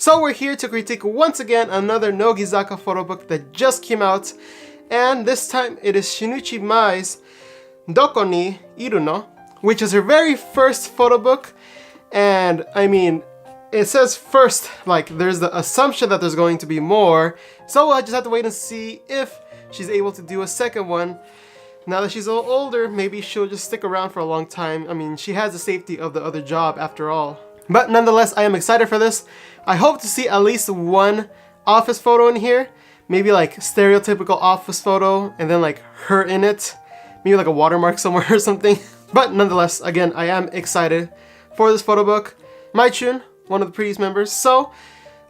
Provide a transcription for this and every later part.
So we're here to critique once again another Nogizaka photo book that just came out, and this time it is Shinuchi Mai's Doko ni Iruno, which is her very first photo book. And I mean, it says first, like there's the assumption that there's going to be more, so I just have to wait and see if she's able to do a second one. Now that she's a little older, maybe she'll just stick around for a long time. I mean, she has the safety of the other job after all. But nonetheless, I am excited for this. I hope to see at least one office photo in here. Maybe like stereotypical office photo and then like her in it. Maybe like a watermark somewhere or something. But nonetheless, again, I am excited for this photo book. Mai-chun, one of the previous members. So,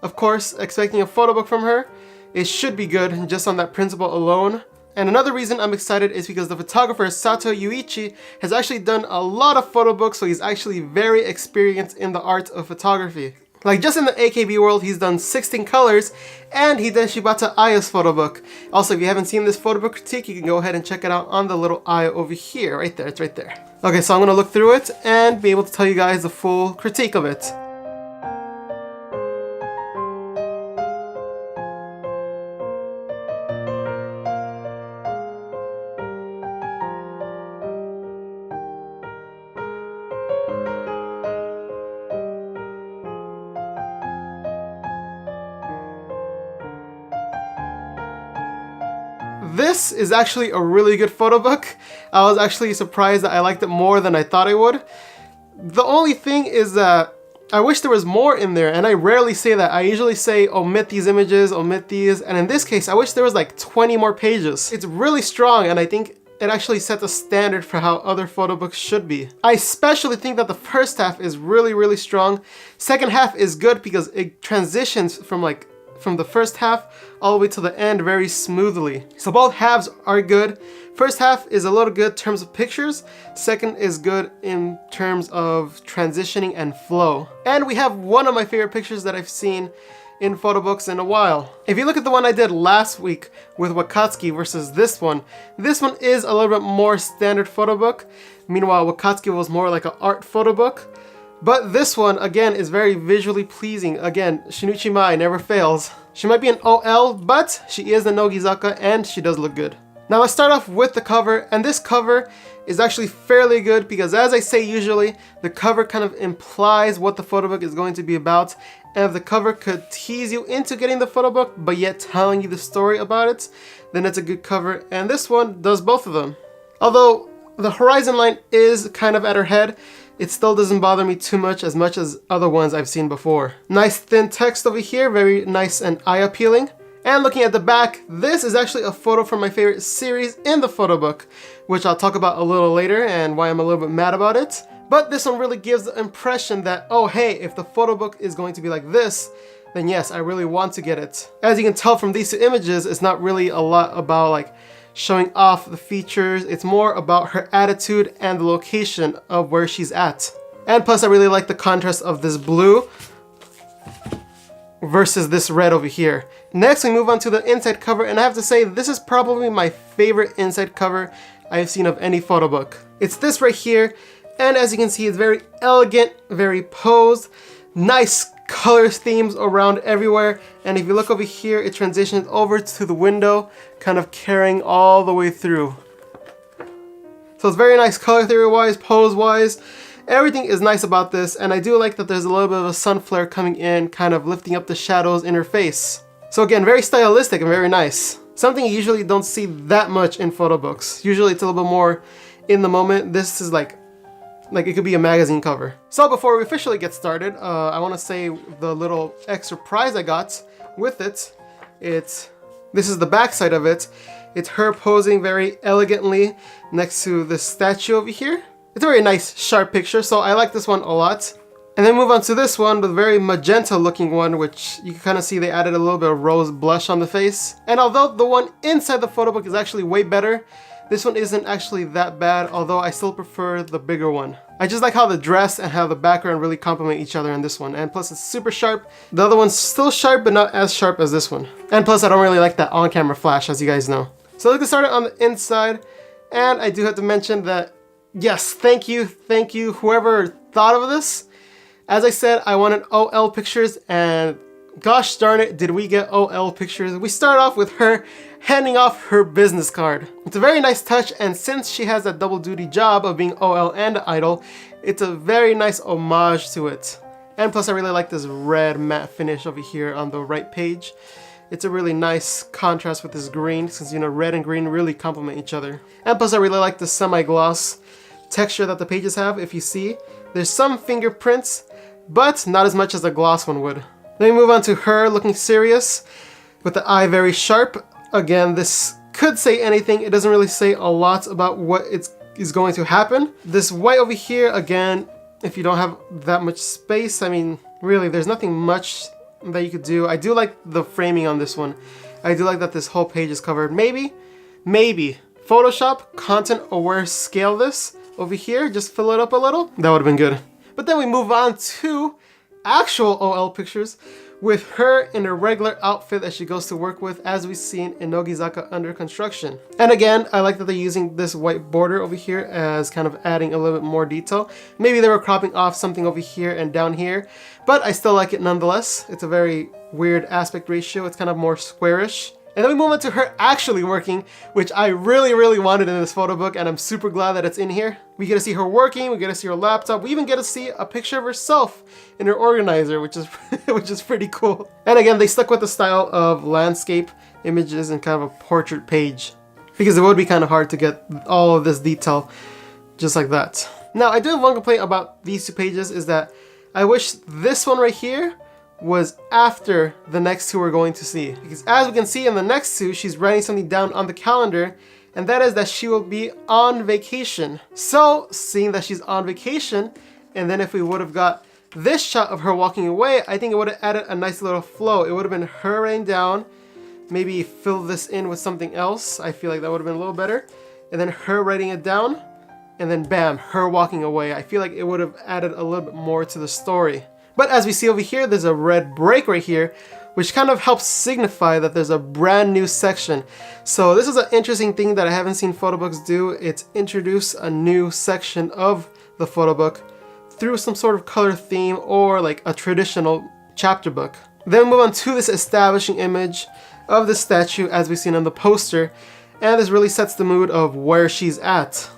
of course, expecting a photo book from her. It should be good just on that principle alone. And another reason I'm excited is because the photographer Sato Yuichi has actually done a lot of photo books, so he's actually very experienced in the art of photography. Like just in the AKB world, he's done 16 colors, and he did Shibata Aya's photo book. Also, if you haven't seen this photo book critique, you can go ahead and check it out on the little eye over here, right there, it's right there. Okay, so I'm gonna look through it and be able to tell you guys the full critique of it. This is actually a really good photo book. I was actually surprised that I liked it more than I thought I would. The only thing is that I wish there was more in there, and I rarely say that. I usually say omit these images, omit these, and in this case I wish there was like 20 more pages. It's really strong, and I think it actually sets a standard for how other photo books should be. I especially think that the first half is really strong. Second half is good because it transitions from the first half all the way to the end very smoothly. So both halves are good. First half is a little good in terms of pictures. Second is good in terms of transitioning and flow. And we have one of my favorite pictures that I've seen in photo books in a while. If you look at the one I did last week with Wakatsuki versus this one is a little bit more standard photo book. Meanwhile, Wakatsuki was more like an art photo book. But this one, again, is very visually pleasing. Again, Shinuchi Mai never fails. She might be an OL, but she is a Nogizaka and she does look good. Now let's start off with the cover, and this cover is actually fairly good because, as I say usually, the cover kind of implies what the photo book is going to be about, and if the cover could tease you into getting the photo book but yet telling you the story about it, then it's a good cover, and this one does both of them. Although the horizon line is kind of at her head, it still doesn't bother me too much as other ones I've seen before. Nice thin text over here, very nice and eye-appealing. And looking at the back, this is actually a photo from my favorite series in the photo book, which I'll talk about a little later and why I'm a little bit mad about it. But this one really gives the impression that, oh hey, if the photo book is going to be like this, then yes, I really want to get it. As you can tell from these two images, it's not really a lot about like showing off the features. It's more about her attitude and the location of where she's at. And plus I really like the contrast of this blue versus this red over here. Next we move on to the inside cover, and I have to say this is probably my favorite inside cover I've seen of any photo book. It's this right here, and as you can see it's very elegant, very posed, nice color themes around everywhere, and if you look over here it transitions over to the window, kind of carrying all the way through. So it's very nice color theory wise, pose wise, everything is nice about this, and I do like that there's a little bit of a sun flare coming in, kind of lifting up the shadows in her face. So again, very stylistic and very nice. Something you usually don't see that much in photo books. Usually it's a little bit more in the moment. This is like it could be a magazine cover. So before we officially get started, I want to say the little extra prize I got with it. This is the back side of it. It's her posing very elegantly next to this statue over here. It's a very nice, sharp picture, so I like this one a lot. And then move on to this one, the very magenta looking one, which you can kind of see they added a little bit of rose blush on the face. And although the one inside the photo book is actually way better, this one isn't actually that bad, although I still prefer the bigger one. I just like how the dress and how the background really complement each other in this one, and plus it's super sharp. The other one's still sharp, but not as sharp as this one. And plus I don't really like that on-camera flash, as you guys know. So let's get started on the inside, and I do have to mention that, yes, thank you, whoever thought of this. As I said, I wanted OL pictures, and gosh darn it, did we get OL pictures. We start off with her handing off her business card. It's a very nice touch, and since she has that double duty job of being OL and idol, it's a very nice homage to it. And plus I really like this red matte finish over here on the right page. It's a really nice contrast with this green, since you know red and green really complement each other. And plus I really like the semi-gloss texture that the pages have. If you see, there's some fingerprints, but not as much as a gloss one would. Then we move on to her looking serious with the eye very sharp. Again, this could say anything. It doesn't really say a lot about what is going to happen. This white over here, again, if you don't have that much space, I mean, really, there's nothing much that you could do. I do like the framing on this one. I do like that this whole page is covered. Maybe Photoshop content aware scale this over here, just fill it up a little. That would have been good. But then we move on to actual OL pictures with her in a regular outfit that she goes to work with, as we've seen in Nogizaka Under Construction. And again, I like that they're using this white border over here as kind of adding a little bit more detail. Maybe they were cropping off something over here and down here, but I still like it nonetheless. It's a very weird aspect ratio. It's kind of more squarish. And then we move on to her actually working, which I really wanted in this photo book, and I'm super glad that it's in here. We get to see her working, we get to see her laptop, we even get to see a picture of herself in her organizer, which is which is pretty cool. And again, they stuck with the style of landscape images and kind of a portrait page, because it would be kind of hard to get all of this detail just like that. Now, I do have one complaint about these two pages, is that I wish this one right here was after the next two we're going to see. Because as we can see in the next two, she's writing something down on the calendar, and that is that she will be on vacation. So, seeing that she's on vacation, and then if we would have got this shot of her walking away, I think it would have added a nice little flow. It would have been her writing down, maybe fill this in with something else. I feel like that would have been a little better. And then her writing it down, and then bam, her walking away. I feel like it would have added a little bit more to the story. But as we see over here, there's a red break right here, which kind of helps signify that there's a brand new section. So this is an interesting thing that I haven't seen photo books do. It's introduce a new section of the photo book through some sort of color theme or like a traditional chapter book. Then move on to this establishing image of the statue as we've seen on the poster, and this really sets the mood of where she's at.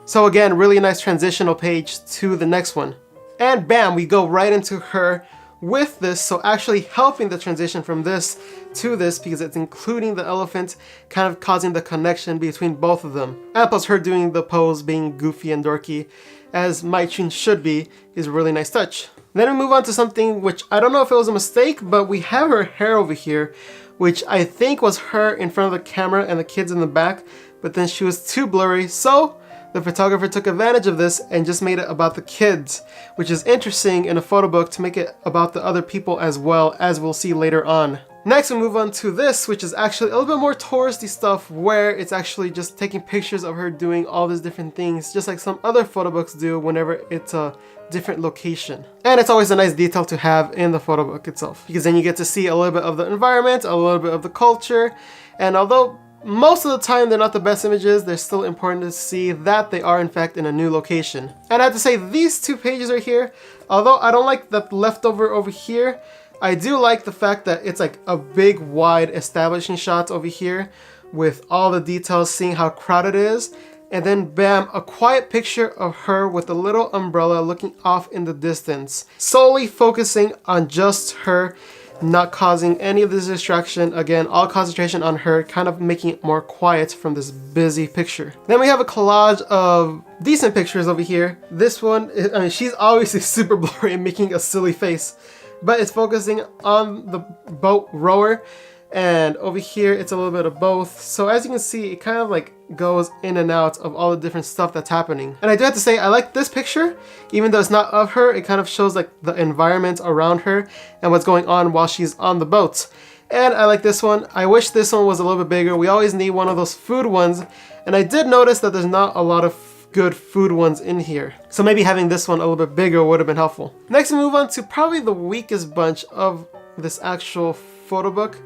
So again, really nice transitional page to the next one. And bam, we go right into her with this, so actually helping the transition from this to this, because it's including the elephant, kind of causing the connection between both of them. And plus her doing the pose, being goofy and dorky, as Mai-chun should be, is a really nice touch. Then we move on to something which I don't know if it was a mistake, but we have her hair over here, which I think was her in front of the camera and the kids in the back, but then she was too blurry, so the photographer took advantage of this and just made it about the kids, which is interesting in a photo book to make it about the other people as well, as we'll see later on. Next we move on to this, which is actually a little bit more touristy stuff, where it's actually just taking pictures of her doing all these different things, just like some other photo books do whenever it's a different location. And it's always a nice detail to have in the photo book itself, because then you get to see a little bit of the environment, a little bit of the culture, and although most of the time they're not the best images, they're still important to see that they are in fact in a new location. And I have to say, these two pages right here, although I don't like the leftover over here, I do like the fact that it's like a big wide establishing shot over here with all the details, seeing how crowded it is, and then bam, a quiet picture of her with a little umbrella looking off in the distance, solely focusing on just her, not causing any of this distraction. Again, all concentration on her, kind of making it more quiet from this busy picture. Then we have a collage of decent pictures over here. This one, I mean, she's obviously super blurry and making a silly face, but it's focusing on the boat rower, and over here it's a little bit of both. So as you can see, it kind of like goes in and out of all the different stuff that's happening. And I do have to say, I like this picture, even though it's not of her. It kind of shows like the environment around her and what's going on while she's on the boat. And I like this one. I wish this one was a little bit bigger. We always need one of those food ones, and I did notice that there's not a lot of good food ones in here, so maybe having this one a little bit bigger would have been helpful. Next we move on to probably the weakest bunch of this actual photo book,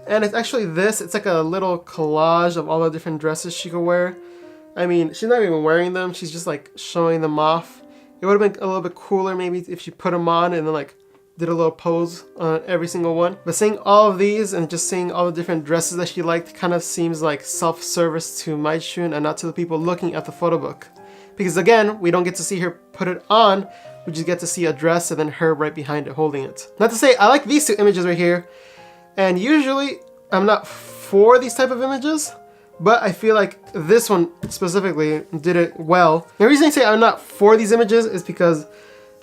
and it's actually this. It's like a little collage of all the different dresses she could wear. I mean, she's not even wearing them, she's just like showing them off. It would have been a little bit cooler maybe if she put them on and then like did a little pose on every single one. But seeing all of these and just seeing all the different dresses that she liked kind of seems like self-service to Mai Chun and not to the people looking at the photo book. Because again, we don't get to see her put it on, we just get to see a dress and then her right behind it holding it. Not to say I like these two images right here, and usually I'm not for these type of images, but I feel like this one specifically did it well. The reason I say I'm not for these images is because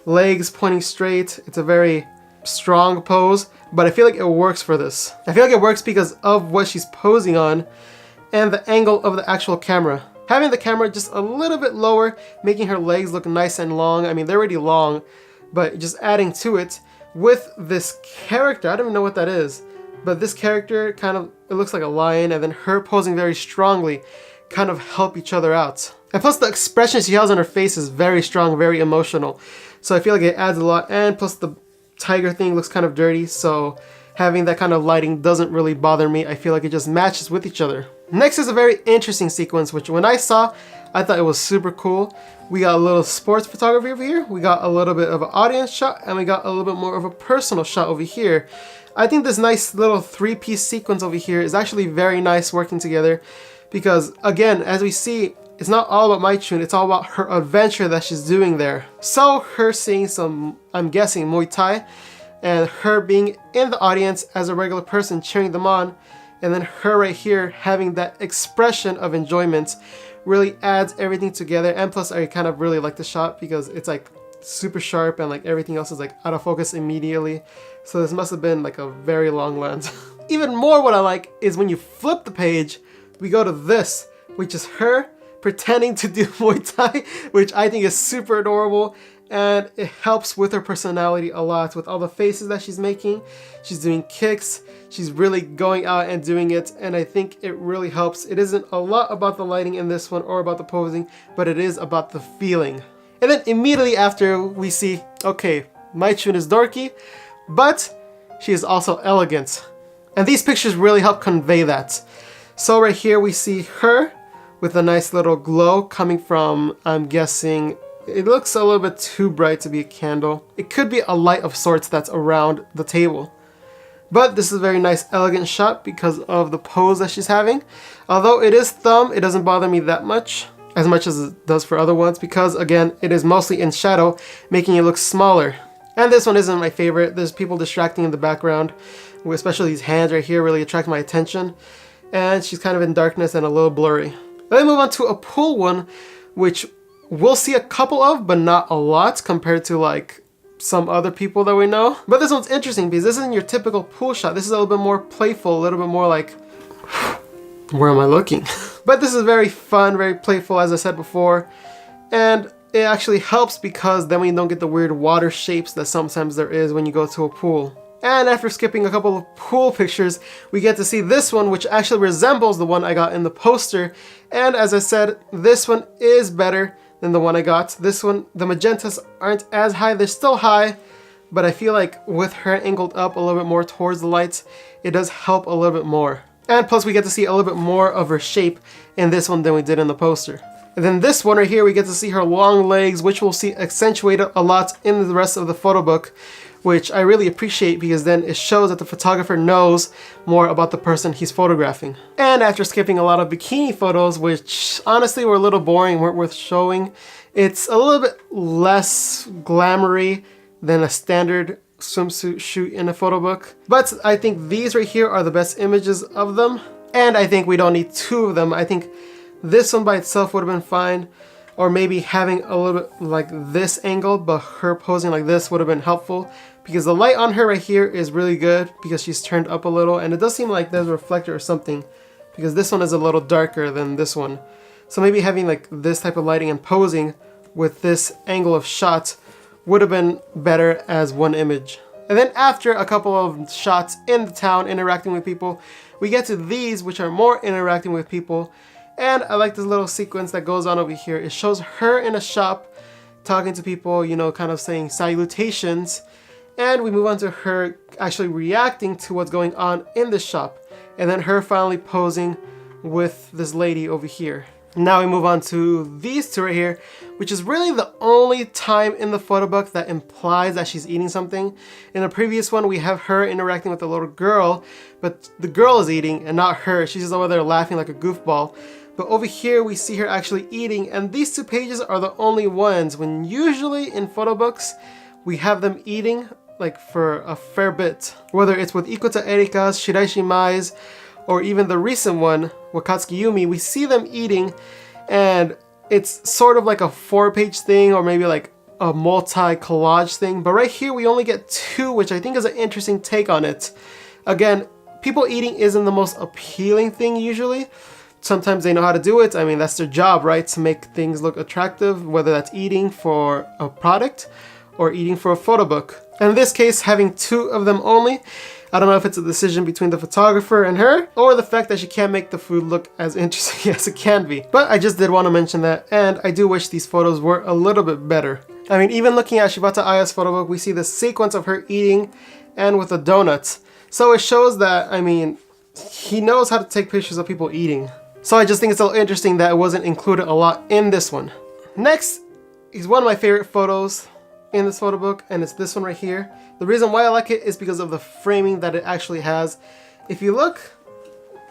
legs pointing straight, it's a very strong pose, but I feel like it works for this. I feel like it works because of what she's posing on and the angle of the actual camera. Having the camera just a little bit lower, making her legs look nice and long. I mean, they're already long, but just adding to it with this character, I don't even know what that is, but this character kind of, it looks like a lion, and then her posing very strongly kind of help each other out. And plus the expression she has on her face is very strong, very emotional. So I feel like it adds a lot, and plus the tiger thing looks kind of dirty, so having that kind of lighting doesn't really bother me. I feel like it just matches with each other. Next is a very interesting sequence, which when I saw, I thought it was super cool. We got a little sports photography over here, we got a little bit of an audience shot, and we got a little bit more of a personal shot over here. I think this nice little three-piece sequence over here is actually very nice working together because, again, as we see, it's not all about Mai Chun, it's all about her adventure that she's doing there. So her seeing some, I'm guessing, Muay Thai, and her being in the audience as a regular person cheering them on, and then her right here having that expression of enjoyment really adds everything together. And plus I kind of really like the shot because it's like super sharp and like everything else is like out of focus immediately. So this must have been like a very long lens. Even more what I like is when you flip the page, we go to this, which is her pretending to do Muay Thai, which I think is super adorable. And it helps with her personality a lot with all the faces that she's making. She's doing kicks, she's really going out and doing it, and I think it really helps. It isn't a lot about the lighting in this one or about the posing, but it is about the feeling. And then immediately after we see, okay, Mai Chun is dorky, but she is also elegant. And these pictures really help convey that. So right here we see her with a nice little glow coming from, I'm guessing, it looks a little bit too bright to be a candle. It could be a light of sorts that's around the table. But this is a very nice elegant shot because of the pose that she's having. Although it is thumb, it doesn't bother me that much as it does for other ones because, again, it is mostly in shadow, making it look smaller. And this one isn't my favorite. There's people distracting in the background, especially these hands right here really attract my attention. And she's kind of in darkness and a little blurry. Then we move on to a pool one, which we'll see a couple of, but not a lot compared to like some other people that we know. But this one's interesting because this isn't your typical pool shot. This is a little bit more playful, a little bit more like, where am I looking? But this is very fun, very playful, as I said before. And it actually helps because then we don't get the weird water shapes that sometimes there is when you go to a pool. And after skipping a couple of pool pictures, we get to see this one, which actually resembles the one I got in the poster. And as I said, this one is better than the one I got. This one, the magentas aren't as high. They're still high, but I feel like with her angled up a little bit more towards the lights, it does help a little bit more. And plus we get to see a little bit more of her shape in this one than we did in the poster. And then this one right here, we get to see her long legs, which we'll see accentuated a lot in the rest of the photo book, which I really appreciate because then it shows that the photographer knows more about the person he's photographing. And after skipping a lot of bikini photos, which honestly were a little boring, weren't worth showing, it's a little bit less glamoury than a standard swimsuit shoot in a photo book. But I think these right here are the best images of them. And I think we don't need two of them. I think this one by itself would have been fine. Or maybe having a little bit like this angle, but her posing like this would have been helpful. Because the light on her right here is really good because she's turned up a little. And it does seem like there's a reflector or something. Because this one is a little darker than this one. So maybe having like this type of lighting and posing with this angle of shot would have been better as one image. And then after a couple of shots in the town interacting with people, we get to these which are more interacting with people. And I like this little sequence that goes on over here. It shows her in a shop talking to people, you know, kind of saying salutations. And we move on to her actually reacting to what's going on in the shop. And then her finally posing with this lady over here. Now we move on to these two right here, which is really the only time in the photo book that implies that she's eating something. In the previous one, we have her interacting with the little girl, but the girl is eating and not her. She's just over there laughing like a goofball. But over here, we see her actually eating, and these 2 pages are the only ones, when usually in photo books, we have them eating like for a fair bit. Whether it's with Ikuta Erika's, Shinuchi Mai's, or even the recent one, Wakatsuki Yumi, we see them eating, and it's sort of like a 4-page thing, or maybe like a multi-collage thing. But right here, we only get 2, which I think is an interesting take on it. Again, people eating isn't the most appealing thing usually. Sometimes they know how to do it. I mean, that's their job, right? To make things look attractive, whether that's eating for a product or eating for a photo book. And in this case, having 2 of them only, I don't know if it's a decision between the photographer and her, or the fact that she can't make the food look as interesting as it can be. But I just did want to mention that, and I do wish these photos were a little bit better. I mean, even looking at Shibata Aya's photo book, we see the sequence of her eating and with the donuts. So it shows that, I mean, he knows how to take pictures of people eating. So I just think it's a little interesting that it wasn't included a lot in this one. Next is one of my favorite photos in this photo book, and it's this one right here. The reason why I like it is because of the framing that it actually has. If you look,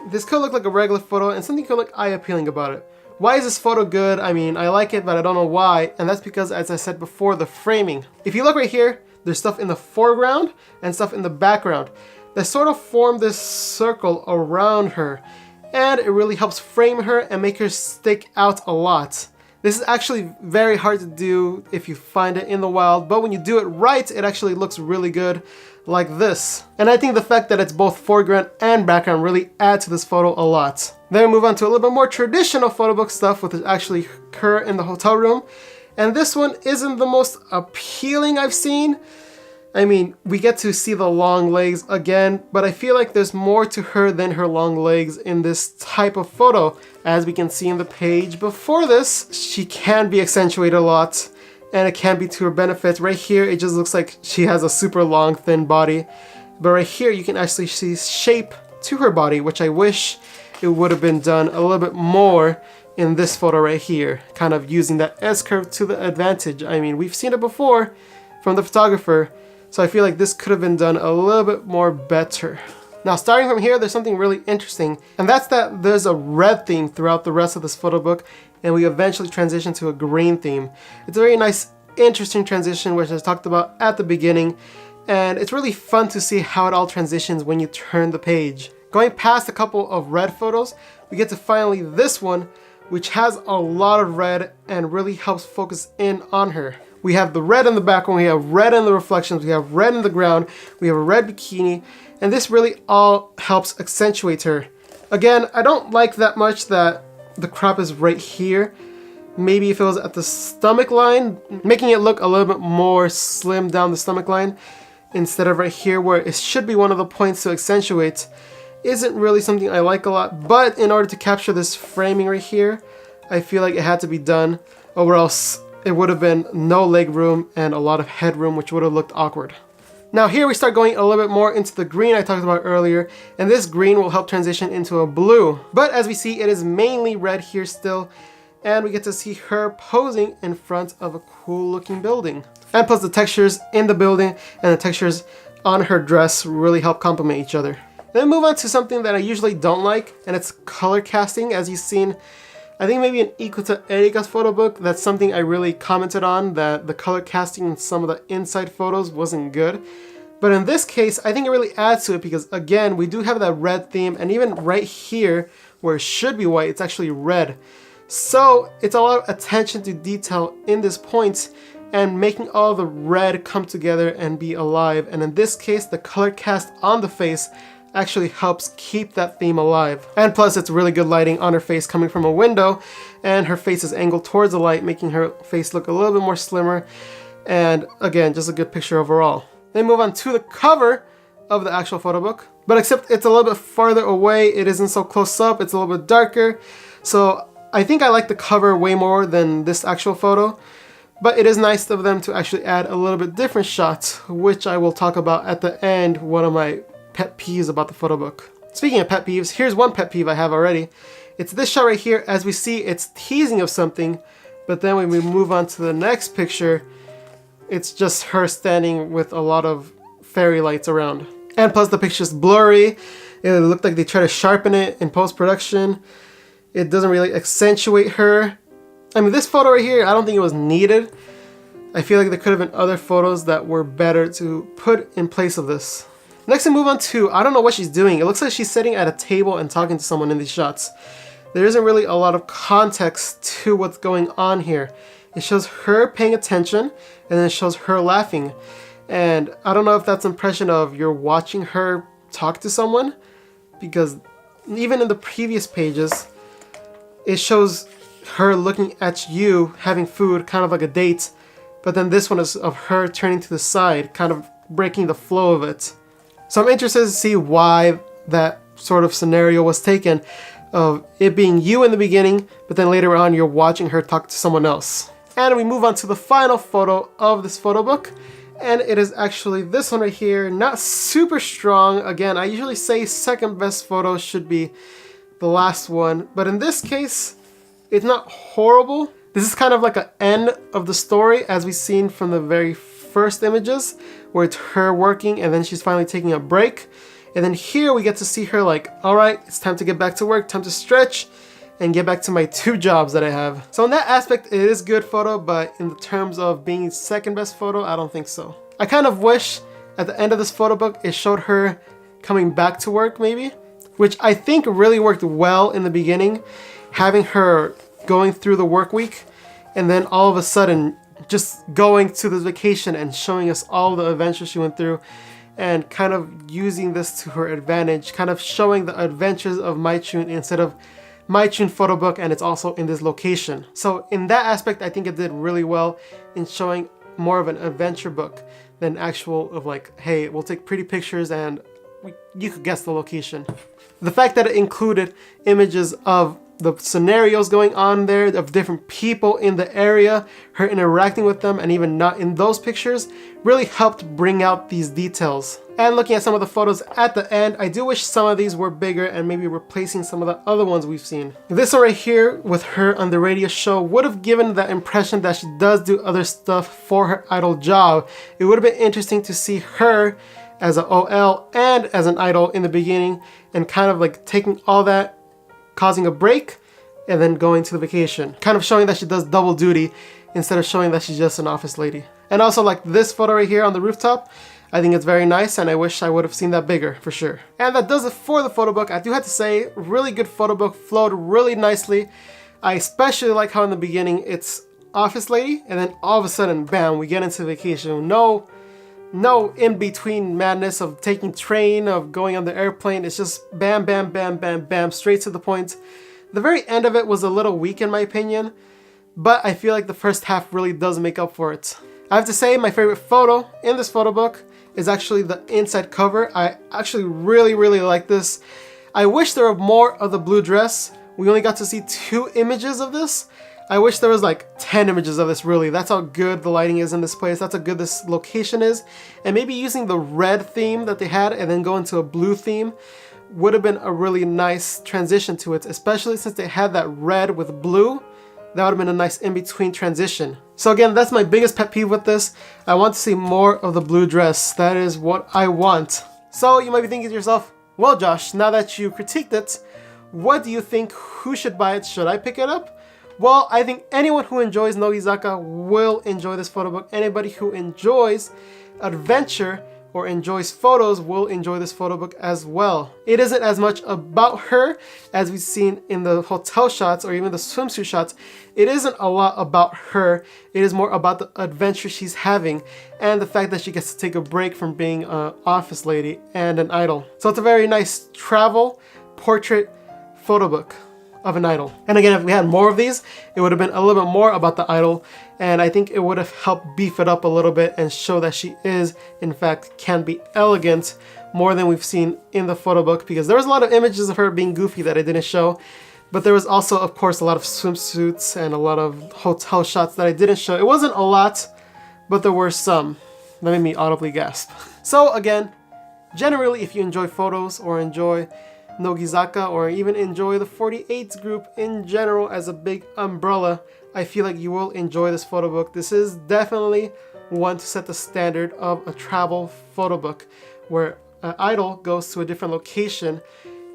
this could look like a regular photo and something could look eye-appealing about it. Why is this photo good? I mean, I like it, but I don't know why, and that's because, as I said before, the framing. If you look right here, there's stuff in the foreground and stuff in the background that sort of form this circle around her, and it really helps frame her and make her stick out a lot. This is actually very hard to do if you find it in the wild, but when you do it right, it actually looks really good like this. And I think the fact that it's both foreground and background really add to this photo a lot. Then we move on to a little bit more traditional photo book stuff, which is actually her in the hotel room. And this one isn't the most appealing I've seen. I mean, we get to see the long legs again, but I feel like there's more to her than her long legs in this type of photo. As we can see in the page before this, she can be accentuated a lot, and it can be to her benefit. Right here, it just looks like she has a super long, thin body. But right here, you can actually see shape to her body, which I wish it would have been done a little bit more in this photo right here, kind of using that S-curve to the advantage. I mean, we've seen it before from the photographer, so I feel like this could have been done a little bit more better. Now, starting from here, there's something really interesting, and that's that there's a red theme throughout the rest of this photo book, and we eventually transition to a green theme. It's a very nice, interesting transition, which I talked about at the beginning, and it's really fun to see how it all transitions when you turn the page. Going past a couple of red photos, we get to finally this one, which has a lot of red and really helps focus in on her. We have the red in the background, we have red in the reflections, we have red in the ground, we have a red bikini, and this really all helps accentuate her. Again, I don't like that much that the crop is right here. Maybe if it was at the stomach line, making it look a little bit more slim down the stomach line, instead of right here where it should be one of the points to accentuate, isn't really something I like a lot. But in order to capture this framing right here, I feel like it had to be done, or else it would have been no leg room and a lot of headroom, which would have looked awkward. Now here we start going a little bit more into the green I talked about earlier, and this green will help transition into a blue. But as we see, it is mainly red here still, and we get to see her posing in front of a cool looking building. And plus the textures in the building and the textures on her dress really help complement each other. Then move on to something that I usually don't like, and it's color casting. As you've seen, I think maybe in Ikuta Erika's photo book, that's something I really commented on, that the color casting in some of the inside photos wasn't good. But in this case, I think it really adds to it because, again, we do have that red theme, and even right here, where it should be white, it's actually red. So it's a lot of attention to detail in this point, and making all the red come together and be alive. And in this case, the color cast on the face actually helps keep that theme alive. And plus, it's really good lighting on her face coming from a window, and her face is angled towards the light, making her face look a little bit more slimmer. And again, just a good picture overall. Then move on to the cover of the actual photo book. But except it's a little bit farther away, it isn't so close up, it's a little bit darker. So I think I like the cover way more than this actual photo. But it is nice of them to actually add a little bit different shots, which I will talk about at the end, one of my pet peeves about the photo book. Speaking of pet peeves, here's one pet peeve I have already, It's this shot right here. As we see, it's teasing of something, but then when we move on to the next picture, it's just her standing with a lot of fairy lights around. And plus the picture's blurry. It looked like they try to sharpen it in post-production. It doesn't really accentuate her. I mean, this photo right here, I don't think it was needed. I feel like there could have been other photos that were better to put in place of this. Next, we move on to, I don't know what she's doing. It looks like she's sitting at a table and talking to someone in these shots. There isn't really a lot of context to what's going on here. It shows her paying attention, and then it shows her laughing. And I don't know if that's an impression of you're watching her talk to someone, because even in the previous pages, it shows her looking at you having food, kind of like a date. But then this one is of her turning to the side, kind of breaking the flow of it. So I'm interested to see why that sort of scenario was taken, of it being you in the beginning, but then later on you're watching her talk to someone else. And we move on to the final photo of this photo book, and it is actually this one right here. Not super strong. Again, I usually say second best photo should be the last one, but in this case, it's not horrible. This is kind of like an end of the story, as we've seen from the very first images, where it's her working and then she's finally taking a break. And then here we get to see her like, all right, it's time to get back to work, time to stretch and get back to my 2 jobs that I have. So in that aspect, it is good photo, but in the terms of being second best photo, I don't think so. I kind of wish at the end of this photo book, it showed her coming back to work maybe, which I think really worked well in the beginning, having her going through the work week and then all of a sudden just going to this vacation and showing us all the adventures she went through, and kind of using this to her advantage, kind of showing the adventures of Mai-chun instead of Mai-chun photo book, and it's also in this location. So in that aspect, I think it did really well in showing more of an adventure book than actual of like, hey, we'll take pretty pictures and you could guess the location. The fact that it included images of the scenarios going on there, of different people in the area, her interacting with them, and even not in those pictures, really helped bring out these details. And looking at some of the photos at the end, I do wish some of these were bigger and maybe replacing some of the other ones we've seen. This one right here with her on the radio show would have given the impression that she does do other stuff for her idol job. It would have been interesting to see her as an OL and as an idol in the beginning, and kind of like taking all that, causing a break, and then going to the vacation. Kind of showing that she does double duty instead of showing that she's just an office lady. And also like this photo right here on the rooftop, I think it's very nice, and I wish I would have seen that bigger for sure. And that does it for the photo book. I do have to say, really good photo book, flowed really nicely. I especially like how in the beginning it's office lady, and then all of a sudden, bam, we get into vacation. No in-between madness of taking train, of going on the airplane. It's just bam, bam, bam, bam, bam, straight to the point. The very end of it was a little weak in my opinion, but I feel like the first half really does make up for it. I have to say my favorite photo in this photo book is actually the inside cover. I actually really like this. I wish there were more of the blue dress. We only got to see 2 images of this. I wish there was like 10 images of this, really. That's how good the lighting is in this place. That's how good this location is. And maybe using the red theme that they had and then go into a blue theme would have been a really nice transition to it, especially since they had that red with blue. That would have been a nice in-between transition. So again, that's my biggest pet peeve with this. I want to see more of the blue dress. That is what I want. So you might be thinking to yourself, well Josh, now that you critiqued it, what do you think? Who should buy it? Should I pick it up? Well, I think anyone who enjoys Nogizaka will enjoy this photo book. Anybody who enjoys adventure or enjoys photos will enjoy this photo book as well. It isn't as much about her as we've seen in the hotel shots or even the swimsuit shots. It isn't a lot about her. It is more about the adventure she's having and the fact that she gets to take a break from being an office lady and an idol. So it's a very nice travel portrait photo book of an idol. And again, if we had more of these, it would have been a little bit more about the idol, and I think it would have helped beef it up a little bit and show that she is, in fact, can be elegant more than we've seen in the photo book, because there was a lot of images of her being goofy that I didn't show, but there was also, of course, a lot of swimsuits and a lot of hotel shots that I didn't show. It wasn't a lot, but there were some. That made me audibly gasp. So again, generally, if you enjoy photos or enjoy Nogizaka or even enjoy the 48s group in general as a big umbrella, I feel like you will enjoy this photo book. This is definitely one to set the standard of a travel photo book where an idol goes to a different location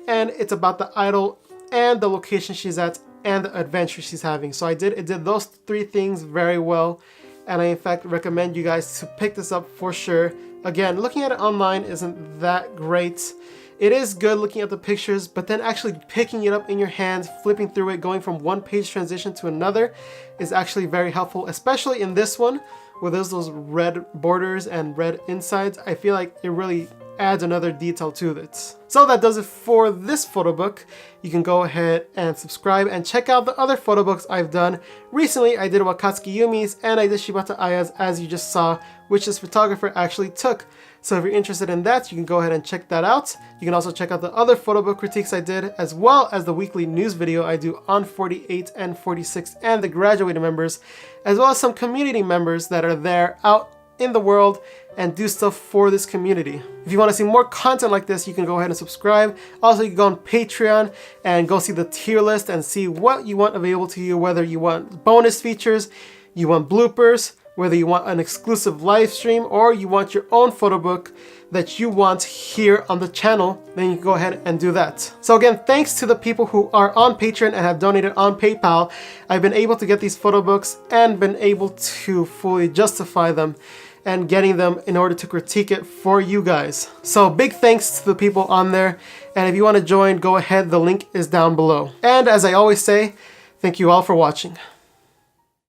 and it's about the idol and the location she's at and the adventure she's having. So it did those three things very well, and I in fact recommend you guys to pick this up for sure. Again, looking at it online isn't that great. It is good looking at the pictures, but then actually picking it up in your hands, flipping through it, going from one page transition to another is actually very helpful, especially in this one where there's those red borders and red insides. I feel like it really adds another detail to it. So that does it for this photo book. You can go ahead and subscribe and check out the other photo books I've done. Recently, I did Wakatsuki Yumi's and I did Shibata Aya's, as you just saw, which this photographer actually took. So if you're interested in that, you can go ahead and check that out. You can also check out the other photo book critiques I did, as well as the weekly news video I do on 48 and 46 and the graduated members, as well as some community members that are there out in the world and do stuff for this community. If you want to see more content like this, you can go ahead and subscribe. Also, you can go on Patreon and go see the tier list and see what you want available to you, whether you want bonus features, you want bloopers, whether you want an exclusive live stream, or you want your own photo book that you want here on the channel, then you can go ahead and do that. So again, thanks to the people who are on Patreon and have donated on PayPal, I've been able to get these photo books and been able to fully justify them and getting them in order to critique it for you guys. So big thanks to the people on there. And if you want to join, go ahead, the link is down below. And as I always say, thank you all for watching.